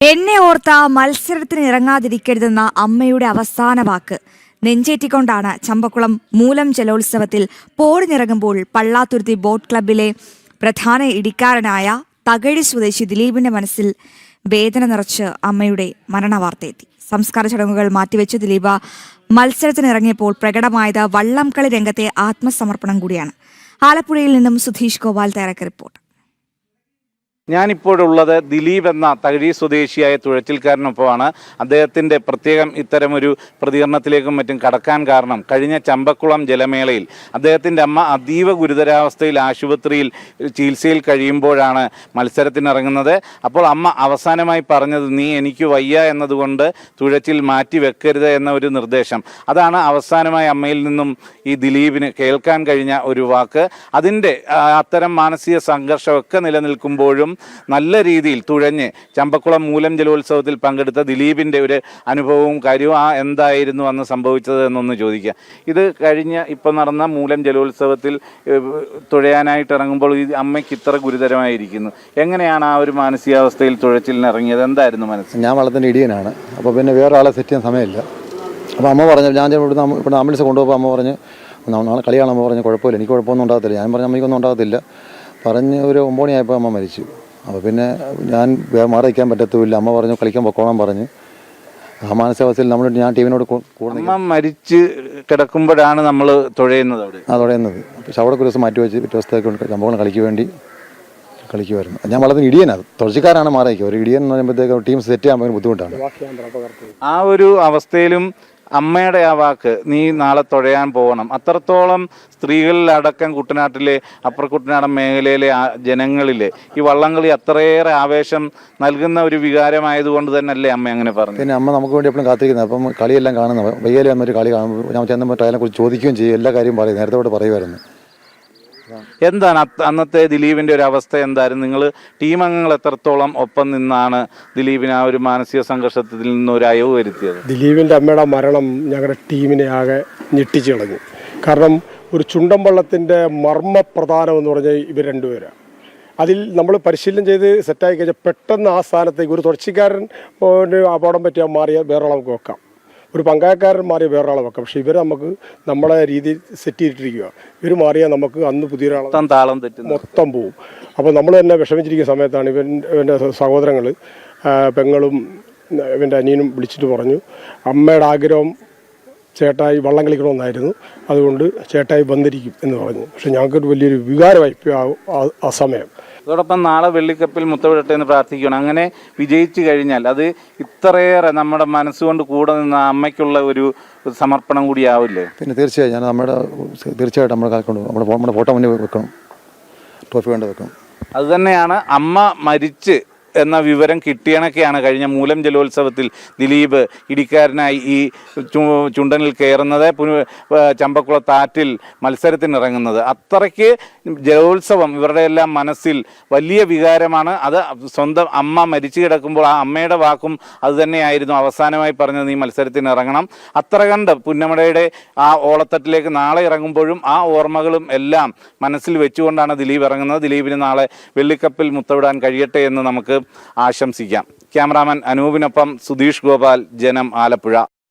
എന്നെ ഓർത്ത മത്സരത്തിന് ഇറങ്ങാതിരിക്കരുതെന്ന അമ്മയുടെ അവസാന വാക്ക് നെഞ്ചേറ്റിക്കൊണ്ടാണ് ചമ്പക്കുളം മൂലം ജലോത്സവത്തിൽ പോരിനിറങ്ങുമ്പോൾ പള്ളാത്തുരുത്തി ബോട്ട് ക്ലബ്ബിലെ പ്രധാന ഇടിക്കാരനായ തകഴി സ്വദേശി ദിലീപിന്റെ മനസ്സിൽ വേദന നിറച്ച് അമ്മയുടെ മരണവാർത്തയെത്തി. സംസ്കാര ചടങ്ങുകൾ മാറ്റിവെച്ച് ദിലീപ് മത്സരത്തിനിറങ്ങിയപ്പോൾ പ്രകടമായത് വള്ളംകളി രംഗത്തെ ആത്മസമർപ്പണം കൂടിയാണ്. ആലപ്പുഴയിൽ നിന്നും സുധീഷ് ഗോപാൽ തയ്യാറാക്കിയ റിപ്പോർട്ട്. ഞാനിപ്പോഴുള്ളത് ദിലീപ് എന്ന തകഴി സ്വദേശിയായ തുഴച്ചിൽക്കാരനൊപ്പമാണ്. അദ്ദേഹത്തിൻ്റെ പ്രത്യേകം ഇത്തരമൊരു പ്രതികരണത്തിലേക്കും മറ്റും കടക്കാൻ കാരണം കഴിഞ്ഞ ചമ്പക്കുളം ജലമേളയിൽ അദ്ദേഹത്തിൻ്റെ അമ്മ അതീവ ഗുരുതരാവസ്ഥയിൽ ആശുപത്രിയിൽ ചികിത്സയിൽ കഴിയുമ്പോഴാണ് മത്സരത്തിനിറങ്ങുന്നത്. അപ്പോൾ അമ്മ അവസാനമായി പറഞ്ഞത്, നീ എനിക്ക് വയ്യ എന്നതുകൊണ്ട് തുഴച്ചിൽ മാറ്റി വെക്കരുത് എന്ന ഒരു നിർദ്ദേശം. അതാണ് അവസാനമായി അമ്മയിൽ നിന്നും ഈ ദിലീപിന് കേൾക്കാൻ കഴിഞ്ഞ ഒരു വാക്ക്. അതിൻ്റെ അത്തരം മാനസിക സംഘർഷമൊക്കെ നിലനിൽക്കുമ്പോഴും നല്ല രീതിയിൽ തുഴഞ്ഞ് ചമ്പക്കുളം മൂലം ജലോത്സവത്തിൽ പങ്കെടുത്ത ദിലീപിൻ്റെ ഒരു അനുഭവവും കാര്യവും എന്തായിരുന്നു അന്ന് സംഭവിച്ചത് എന്നൊന്ന് ചോദിക്കുക. ഇത് ഇപ്പം നടന്ന മൂലം ജലോത്സവത്തിൽ തുഴയാനായിട്ട് ഇറങ്ങുമ്പോൾ ഈ അമ്മയ്ക്ക് ഇത്ര ഗുരുതരമായിരിക്കുന്നു. എങ്ങനെയാണ് ആ ഒരു മാനസികാവസ്ഥയിൽ തുഴച്ചിലിന് ഇറങ്ങിയത്? എന്തായിരുന്നു മനസ്സ്? ഞാൻ വള്ളത്തിൻ്റെ ഇടിയനാണ്. അപ്പോൾ പിന്നെ വേറെ ആളെ സെറ്റ് ചെയ്യാൻ സമയമില്ല. അപ്പോൾ അമ്മ പറഞ്ഞു, ഞാൻ ഇവിടെ ആംബുലൻസ് കൊണ്ടുപോകുമ്പോൾ അമ്മ പറഞ്ഞു, നാളെ കളിയാണ്. അമ്മ പറഞ്ഞു, കുഴപ്പമില്ല, എനിക്ക് കുഴപ്പമൊന്നും ഉണ്ടാകത്തില്ല. ഞാൻ പറഞ്ഞു, അമ്മയ്ക്കൊന്നും ഉണ്ടാകത്തില്ല. പറഞ്ഞ് ഒരു 9 മണിയായപ്പോൾ അമ്മ മരിച്ചു. അപ്പോൾ പിന്നെ ഞാൻ മാറി വയ്ക്കാൻ പറ്റത്തുമില്ല. അമ്മ പറഞ്ഞു, കളിക്കാൻ പൊക്കോളാൻ പറഞ്ഞു. ആ മാനസികാവസ്ഥയിൽ ഞാൻ ടീമിനോട് കൂടെ അമ്മ മരിച്ച് കിടക്കുമ്പോഴാണ് നമ്മൾ തുഴയുന്നത്. തുഴയുന്നത് പക്ഷെ അവിടെ ഒരു ദിവസം മാറ്റി വെച്ച് പിറ്റേ ദിവസത്തേക്ക് ചമ്പക്കുളം കളിക്ക് വേണ്ടി കളിക്കുമായിരുന്നു. ഞാൻ വളരെ ഇടിയനാണ്, തുഴച്ചിക്കാരാണ് മാറിയിരിക്കുക. ഒരു ഇടിയൻ എന്ന് പറയുമ്പോഴത്തേക്ക് ടീം സെറ്റ് ചെയ്യാൻ ഭയങ്കര ബുദ്ധിമുട്ടാണ്. ആ ഒരു അവസ്ഥയിലും അമ്മയുടെ ആ വാക്ക്, നീ നാളെ തുഴയാൻ പോകണം, അത്രത്തോളം സ്ത്രീകളിലടക്കം കുട്ടനാട്ടിലെ അപ്പർ കുട്ടനാടൻ മേഖലയിലെ ജനങ്ങളിലെ ഈ വള്ളംകളി അത്രയേറെ ആവേശം നൽകുന്ന ഒരു വികാരമായതുകൊണ്ട് തന്നെയല്ലേ അമ്മ അങ്ങനെ പറഞ്ഞു? പിന്നെ അമ്മ നമുക്ക് വേണ്ടി എപ്പോഴും കാത്തിരിക്കുന്നത്. അപ്പം കളിയെല്ലാം കാണുന്നത് വയ്യാലി വന്നൊരു കളി കാണുമ്പോൾ ഞാൻ ചെന്നപ്പോൾ അതിനെക്കുറിച്ച് ചോദിക്കുകയും ചെയ്യും, എല്ലാ കാര്യവും പറയും, നേരത്തെ പറയുമായിരുന്നു. എന്താണ് അന്നത്തെ ദിലീപിൻ്റെ ഒരു അവസ്ഥ എന്തായിരുന്നു? നിങ്ങൾ ടീം അംഗങ്ങൾ എത്രത്തോളം ഒപ്പം നിന്നാണ് ദിലീപിന് ആ ഒരു മാനസിക സംഘർഷത്തിൽ നിന്ന് ഒരു അയവ് വരുത്തിയത്? ദിലീപിൻ്റെ അമ്മയുടെ മരണം ഞങ്ങളുടെ ടീമിനെ ആകെ ഞെട്ടിച്ചു കളഞ്ഞു. കാരണം ഒരു ചുണ്ടൻ വള്ളത്തിൻ്റെ മർമ്മപ്രധാനം എന്ന് പറഞ്ഞാൽ ഇവർ രണ്ടുപേരാണ്. അതിൽ നമ്മൾ പരിശീലനം ചെയ്ത് സെറ്റായി കഴിഞ്ഞാൽ പെട്ടെന്ന് ആ സ്ഥാനത്തേക്ക് ഒരു തുടർച്ചക്കാരൻ അപകടം പറ്റിയാൽ മാറിയ വേറൊരാളെ നമുക്ക് വെക്കാം, ഒരു പങ്കായക്കാരൻ മാറിയ വേറൊരാളെ വെക്കാം. പക്ഷെ ഇവർ നമുക്ക് നമ്മളെ രീതിയിൽ സെറ്റ് ചെയ്തിട്ടിരിക്കുക. ഇവർ മാറിയാൽ നമുക്ക് അന്ന് പുതിയൊരാളെ താളം തെറ്റും മൊത്തം പോവും. അപ്പോൾ നമ്മൾ തന്നെ വിഷമിച്ചിരിക്കുന്ന സമയത്താണ് ഇവൻ്റെ സഹോദരങ്ങൾ, പെങ്ങളും ഇവൻ്റെ അനിയനും വിളിച്ചിട്ട് പറഞ്ഞു, അമ്മയുടെ ആഗ്രഹം ചേട്ടായി വള്ളം കളിക്കണമെന്നായിരുന്നു, അതുകൊണ്ട് ചേട്ടായി വന്നിരിക്കും എന്ന് പറഞ്ഞു. പക്ഷെ ഞങ്ങൾക്കൊരു വലിയൊരു വികാരമായി ആ സമയം. അതോടൊപ്പം നാളെ വെള്ളിക്കപ്പിൽ മുത്തവിടട്ടെ എന്ന് പ്രാർത്ഥിക്കണം. അങ്ങനെ വിജയിച്ചു കഴിഞ്ഞാൽ അത് ഇത്രയേറെ നമ്മുടെ മനസ്സുകൊണ്ട് കൂടെ നിന്ന് അമ്മയ്ക്കുള്ള ഒരു സമർപ്പണം കൂടിയാവില്ലേ? പിന്നെ തീർച്ചയായും തീർച്ചയായിട്ടും നമ്മുടെ ഫോട്ടോ മുന്നിൽ വെക്കണം, ട്രോഫി വേണ്ട വെക്കണം. അതുതന്നെയാണ് അമ്മ മരിച്ച് എന്ന വിവരം കിട്ടിയണക്കെയാണ് കഴിഞ്ഞ മൂലം ജലോത്സവത്തിൽ ദിലീപ് ഇടിക്കാരനായി ഈ ചുണ്ടനിൽ കയറുന്നത്, ചമ്പക്കുളത്താറ്റിൽ മത്സരത്തിനിറങ്ങുന്നത്. അത്രയ്ക്ക് ജലോത്സവം ഇവരുടെ എല്ലാം മനസ്സിൽ വലിയ വികാരമാണ്. അത് സ്വന്തം അമ്മ മരിച്ചു കിടക്കുമ്പോൾ ആ അമ്മയുടെ വാക്കും അതുതന്നെയായിരുന്നു അവസാനമായി പറഞ്ഞത്, നീ മത്സരത്തിന് ഇറങ്ങണം. അത്ര കണ്ട് പുന്നമടയുടെ ആ ഓളത്തട്ടിലേക്ക് നാളെ ഇറങ്ങുമ്പോഴും ആ ഓർമ്മകളും എല്ലാം മനസ്സിൽ വെച്ചുകൊണ്ടാണ് ദിലീപ് ഇറങ്ങുന്നത്. ദിലീപിന് നാളെ വെള്ളിക്കപ്പിൽ മുത്തവിടാൻ കഴിയട്ടെ എന്ന് നമുക്ക് ആശംസിക്കാം. ക്യാമറാമാൻ അനൂപിനൊപ്പം സുധീഷ് ഗോപാൽ, ജനം, ആലപ്പുഴ.